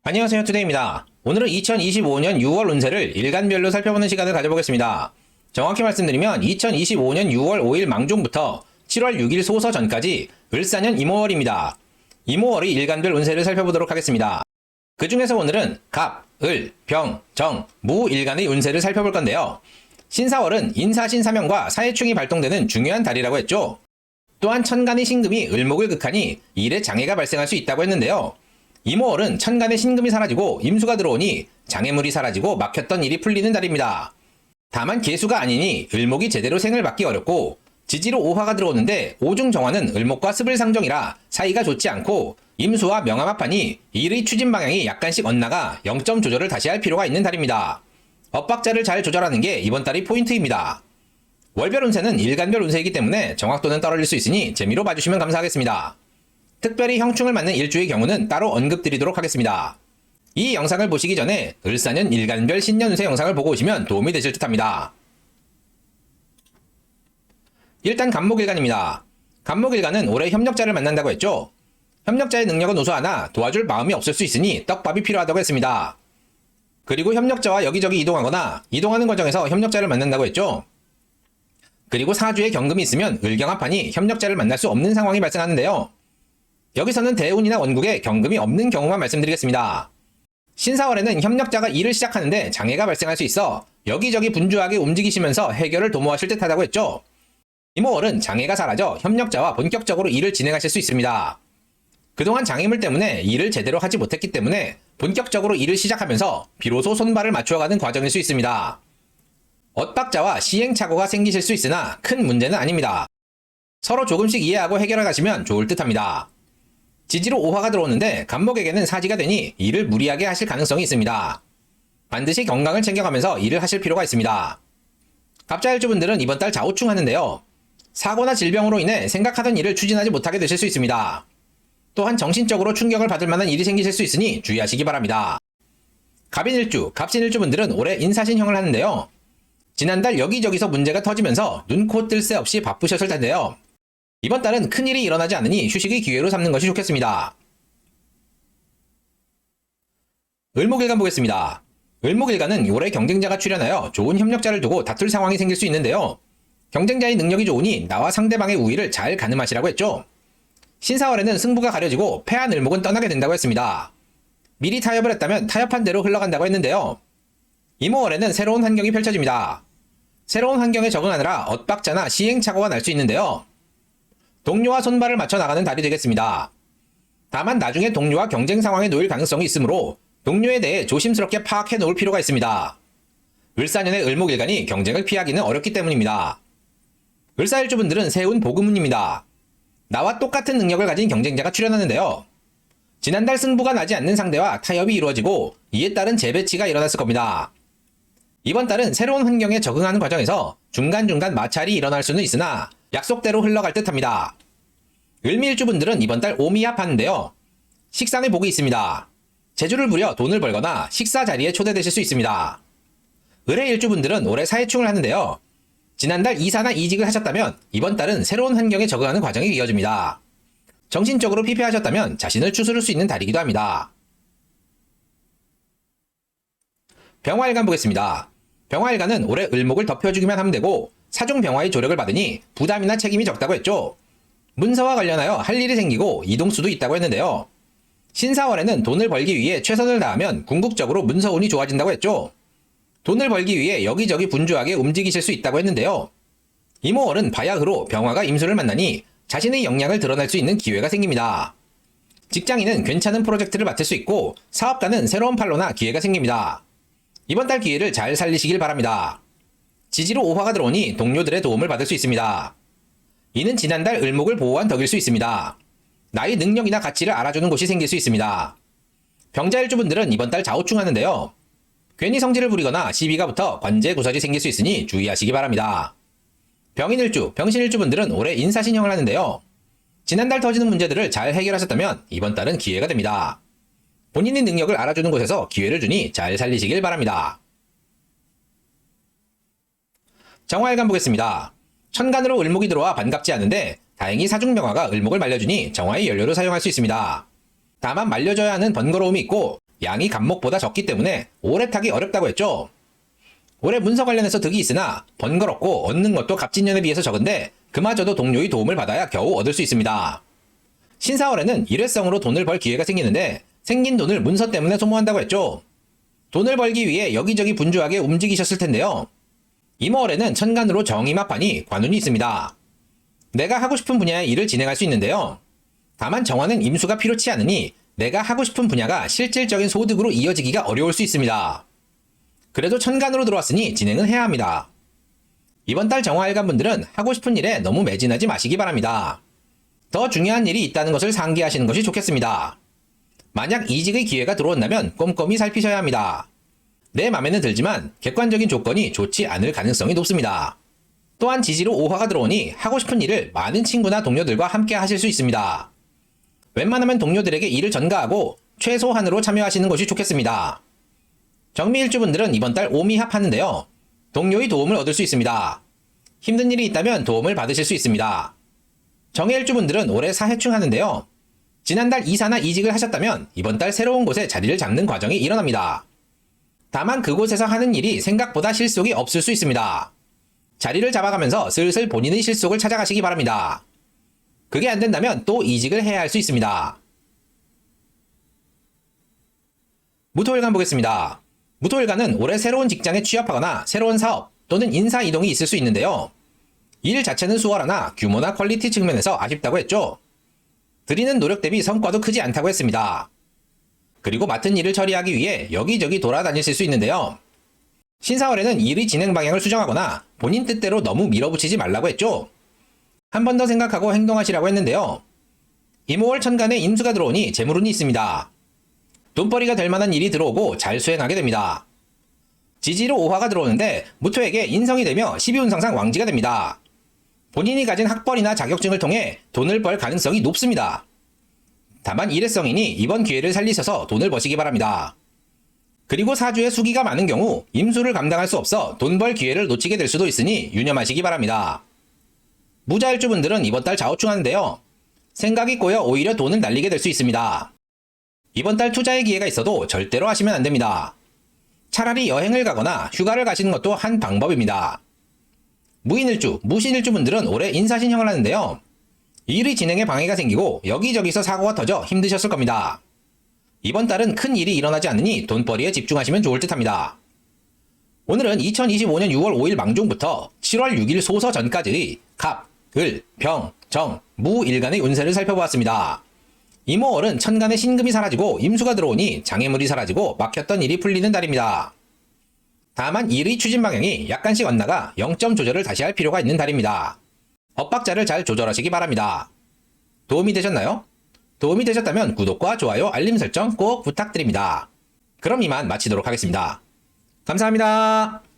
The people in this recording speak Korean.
안녕하세요, 투데이입니다. 오늘은 2025년 6월 운세를 일간별로 살펴보는 시간을 가져보겠습니다. 정확히 말씀드리면 2025년 6월 5일 망종부터 7월 6일 소서 전까지 을사년 이모월입니다. 이모월의 일간별 운세를 살펴보도록 하겠습니다. 그 중에서 오늘은 갑, 을, 병, 정, 무 일간의 운세를 살펴볼 건데요. 신사월은 인사신사명과 사해충이 발동되는 중요한 달이라고 했죠. 또한 천간의 신금이 을목을 극하니 일에 장애가 발생할 수 있다고 했는데요. 이모월은 천간의 신금이 사라지고 임수가 들어오니 장애물이 사라지고 막혔던 일이 풀리는 달입니다. 다만 개수가 아니니 을목이 제대로 생을 받기 어렵고 지지로 오화가 들어오는데 오중정화는 을목과 습을상정이라 사이가 좋지 않고 임수와 명암합하니 일의 추진 방향이 약간씩 엇나가 0점 조절을 다시 할 필요가 있는 달입니다. 엇박자를 잘 조절하는 게 이번 달의 포인트입니다. 월별 운세는 일간별 운세이기 때문에 정확도는 떨어질 수 있으니 재미로 봐주시면 감사하겠습니다. 특별히 형충을 맞는 일주의 경우는 따로 언급드리도록 하겠습니다. 이 영상을 보시기 전에 을사년 일간별 신년운세 영상을 보고 오시면 도움이 되실 듯합니다. 일단 간목일간입니다. 간목일간은 올해 협력자를 만난다고 했죠. 협력자의 능력은 우수하나 도와줄 마음이 없을 수 있으니 떡밥이 필요하다고 했습니다. 그리고 협력자와 여기저기 이동하거나 이동하는 과정에서 협력자를 만난다고 했죠. 그리고 사주에 경금이 있으면 을경합하니 협력자를 만날 수 없는 상황이 발생하는데요. 여기서는 대운이나 원국에 경금이 없는 경우만 말씀드리겠습니다. 신사월에는 협력자가 일을 시작하는데 장애가 발생할 수 있어 여기저기 분주하게 움직이시면서 해결을 도모하실 듯하다고 했죠. 이모월은 장애가 사라져 협력자와 본격적으로 일을 진행하실 수 있습니다. 그동안 장애물 때문에 일을 제대로 하지 못했기 때문에 본격적으로 일을 시작하면서 비로소 손발을 맞추어가는 과정일 수 있습니다. 엇박자와 시행착오가 생기실 수 있으나 큰 문제는 아닙니다. 서로 조금씩 이해하고 해결해 가시면 좋을 듯합니다. 지지로 오화가 들어오는데 간목에게는 사지가 되니 일을 무리하게 하실 가능성이 있습니다. 반드시 건강을 챙겨가면서 일을 하실 필요가 있습니다. 갑자일주분들은 이번 달 좌우충하는데요. 사고나 질병으로 인해 생각하던 일을 추진하지 못하게 되실 수 있습니다. 또한 정신적으로 충격을 받을 만한 일이 생기실 수 있으니 주의하시기 바랍니다. 갑인일주, 갑신일주분들은 올해 인사신형을 하는데요. 지난달 여기저기서 문제가 터지면서 눈코 뜰 새 없이 바쁘셨을 텐데요. 이번 달은 큰일이 일어나지 않으니 휴식의 기회로 삼는 것이 좋겠습니다. 을목일간 보겠습니다. 을목일간은 올해 경쟁자가 출현하여 좋은 협력자를 두고 다툴 상황이 생길 수 있는데요. 경쟁자의 능력이 좋으니 나와 상대방의 우위를 잘 가늠하시라고 했죠. 신사월에는 승부가 가려지고 패한 을목은 떠나게 된다고 했습니다. 미리 타협을 했다면 타협한 대로 흘러간다고 했는데요. 이모월에는 새로운 환경이 펼쳐집니다. 새로운 환경에 적응하느라 엇박자나 시행착오가 날 수 있는데요. 동료와 손발을 맞춰 나가는 달이 되겠습니다. 다만 나중에 동료와 경쟁 상황에 놓일 가능성이 있으므로 동료에 대해 조심스럽게 파악해 놓을 필요가 있습니다. 을사년의 을목일간이 경쟁을 피하기는 어렵기 때문입니다. 을사일주분들은 세운 복음운입니다. 나와 똑같은 능력을 가진 경쟁자가 출현하는데요. 지난달 승부가 나지 않는 상대와 타협이 이루어지고 이에 따른 재배치가 일어났을 겁니다. 이번 달은 새로운 환경에 적응하는 과정에서 중간중간 마찰이 일어날 수는 있으나 약속대로 흘러갈 듯합니다. 을미일주분들은 이번 달 오미합하는데요. 식상의 복이 있습니다. 재주를 부려 돈을 벌거나 식사 자리에 초대되실 수 있습니다. 을의 일주분들은 올해 사해충을 하는데요. 지난달 이사나 이직을 하셨다면 이번 달은 새로운 환경에 적응하는 과정이 이어집니다. 정신적으로 피폐하셨다면 자신을 추스를 수 있는 달이기도 합니다. 병화일간 보겠습니다. 병화일간은 올해 을목을 덮여주기만 하면 되고 사중병화의 조력을 받으니 부담이나 책임이 적다고 했죠. 문서와 관련하여 할 일이 생기고 이동수도 있다고 했는데요. 신사월에는 돈을 벌기 위해 최선을 다하면 궁극적으로 문서운이 좋아진다고 했죠. 돈을 벌기 위해 여기저기 분주하게 움직이실 수 있다고 했는데요. 이모월은 바야흐로 병화가 임수를 만나니 자신의 역량을 드러낼 수 있는 기회가 생깁니다. 직장인은 괜찮은 프로젝트를 맡을 수 있고 사업가는 새로운 판로나 기회가 생깁니다. 이번 달 기회를 잘 살리시길 바랍니다. 지지로 오화가 들어오니 동료들의 도움을 받을 수 있습니다. 이는 지난달 을목을 보호한 덕일 수 있습니다. 나의 능력이나 가치를 알아주는 곳이 생길 수 있습니다. 병자일주분들은 이번 달 좌우충하는데요. 괜히 성질을 부리거나 시비가 붙어 관제구설이 생길 수 있으니 주의하시기 바랍니다. 병인일주, 병신일주분들은 올해 인사신형을 하는데요. 지난달 터지는 문제들을 잘 해결하셨다면 이번 달은 기회가 됩니다. 본인의 능력을 알아주는 곳에서 기회를 주니 잘 살리시길 바랍니다. 정화일간 보겠습니다. 천간으로 을목이 들어와 반갑지 않은데 다행히 사중명화가 을목을 말려주니 정화의 연료로 사용할 수 있습니다. 다만 말려줘야 하는 번거로움이 있고 양이 간목보다 적기 때문에 오래 타기 어렵다고 했죠. 올해 문서 관련해서 득이 있으나 번거롭고 얻는 것도 갑진년에 비해서 적은데 그마저도 동료의 도움을 받아야 겨우 얻을 수 있습니다. 신사월에는 일회성으로 돈을 벌 기회가 생기는데 생긴 돈을 문서 때문에 소모한다고 했죠. 돈을 벌기 위해 여기저기 분주하게 움직이셨을 텐데요. 이모월에는 천간으로 정임합하니 관운이 있습니다. 내가 하고 싶은 분야의 일을 진행할 수 있는데요. 다만 정화는 임수가 필요치 않으니 내가 하고 싶은 분야가 실질적인 소득으로 이어지기가 어려울 수 있습니다. 그래도 천간으로 들어왔으니 진행은 해야 합니다. 이번 달 정화일간 분들은 하고 싶은 일에 너무 매진하지 마시기 바랍니다. 더 중요한 일이 있다는 것을 상기하시는 것이 좋겠습니다. 만약 이직의 기회가 들어온다면 꼼꼼히 살피셔야 합니다. 내 맘에는 들지만 객관적인 조건이 좋지 않을 가능성이 높습니다. 또한 지지로 오화가 들어오니 하고 싶은 일을 많은 친구나 동료들과 함께 하실 수 있습니다. 웬만하면 동료들에게 일을 전가하고 최소한으로 참여하시는 것이 좋겠습니다. 정미일주분들은 이번 달 오미합하는데요. 동료의 도움을 얻을 수 있습니다. 힘든 일이 있다면 도움을 받으실 수 있습니다. 정해일주분들은 올해 사해충 하는데요. 지난달 이사나 이직을 하셨다면 이번 달 새로운 곳에 자리를 잡는 과정이 일어납니다. 다만 그곳에서 하는 일이 생각보다 실속이 없을 수 있습니다. 자리를 잡아가면서 슬슬 본인의 실속을 찾아가시기 바랍니다. 그게 안 된다면 또 이직을 해야 할 수 있습니다. 무토일간 보겠습니다. 무토일간은 올해 새로운 직장에 취업하거나 새로운 사업 또는 인사 이동이 있을 수 있는데요. 일 자체는 수월하나 규모나 퀄리티 측면에서 아쉽다고 했죠. 드리는 노력 대비 성과도 크지 않다고 했습니다. 그리고 맡은 일을 처리하기 위해 여기저기 돌아다니실 수 있는데요. 신사월에는 일의 진행 방향을 수정하거나 본인 뜻대로 너무 밀어붙이지 말라고 했죠. 한 번 더 생각하고 행동하시라고 했는데요. 이모월 천간에 임수가 들어오니 재물운이 있습니다. 돈벌이가 될 만한 일이 들어오고 잘 수행하게 됩니다. 지지로 오화가 들어오는데 무토에게 인성이 되며 12운상상 왕지가 됩니다. 본인이 가진 학벌이나 자격증을 통해 돈을 벌 가능성이 높습니다. 다만 일회성이니 이번 기회를 살리셔서 돈을 버시기 바랍니다. 그리고 사주에 수기가 많은 경우 임수를 감당할 수 없어 돈 벌 기회를 놓치게 될 수도 있으니 유념하시기 바랍니다. 무자일주분들은 이번 달 좌우충하는데요. 생각이 꼬여 오히려 돈을 날리게 될 수 있습니다. 이번 달 투자의 기회가 있어도 절대로 하시면 안 됩니다. 차라리 여행을 가거나 휴가를 가시는 것도 한 방법입니다. 무인일주, 무신일주분들은 올해 인사신형을 하는데요. 일의 진행에 방해가 생기고 여기저기서 사고가 터져 힘드셨을 겁니다. 이번 달은 큰 일이 일어나지 않으니 돈벌이에 집중하시면 좋을 듯합니다. 오늘은 2025년 6월 5일 망종부터 7월 6일 소서 전까지의 갑, 을, 병, 정, 무 일간의 운세를 살펴보았습니다. 이모월은 천간에 신금이 사라지고 임수가 들어오니 장애물이 사라지고 막혔던 일이 풀리는 달입니다. 다만 일의 추진 방향이 약간씩 엇나가 0점 조절을 다시 할 필요가 있는 달입니다. 엇박자를 잘 조절하시기 바랍니다. 도움이 되셨나요? 도움이 되셨다면 구독과 좋아요, 알림 설정 꼭 부탁드립니다. 그럼 이만 마치도록 하겠습니다. 감사합니다.